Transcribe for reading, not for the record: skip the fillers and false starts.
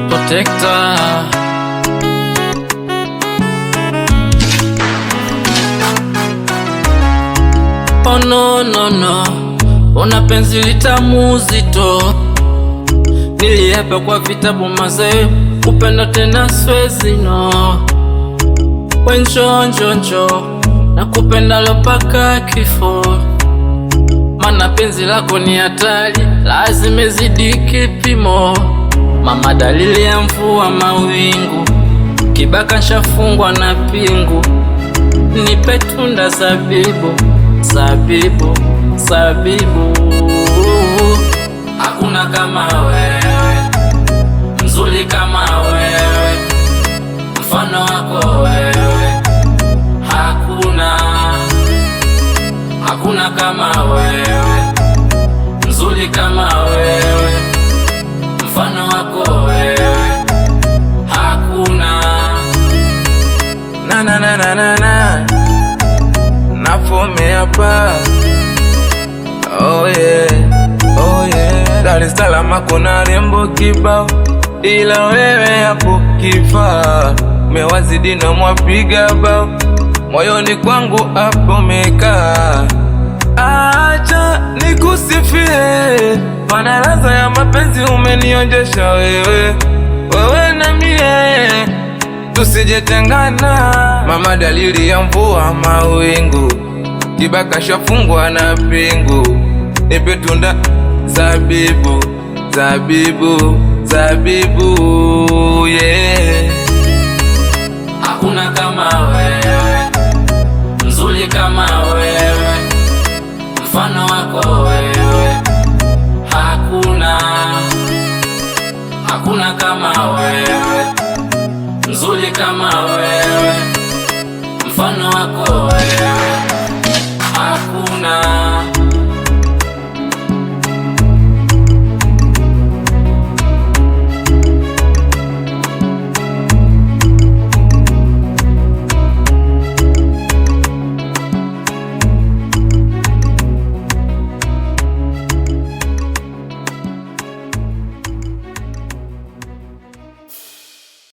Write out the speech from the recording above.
Protector. Oh no no no, ona penzi litamu zito, niliapa kwa vitabu mazee, kupenda tena swezi no. Wenjo njo njo, na kupenda lopaka kifo, mana penzi lako ni hatari, lazima zidi kipimo. Mama dalili ya mvua mawingu, kibaka shafungwa na pingu, nipe tunda zabibu, zabibu, zabibu. Hakuna kama wewe, mzuri kama wewe, mfano wako wewe, hakuna. Hakuna kama wewe, mzuri kama wewe, mfano wako wewe, hakuna. Na na na na na na, nafome hapa. Oh yeah, oh yeah. Dar es Salaam kuna rembo kibao, ila wewe hapo kifaa, mewazidi na mwapiga bao, moyoni kwangu hapo mekaa. Acha nikusifie, madaraza ya mapenzi umenionjesha wewe, wewe na mie tusijetengana. Mama dalili ya mvua mawingu, kibaka shafungwa na pingu, nipe tunda zabibu, zabibu, zabibu, yeah. Hakuna kama wewe, mzuri kama wewe, mfano wako wewe, hakuna. Hakuna kama wewe, mzuri kama wewe, mfano wako wewe, hakuna.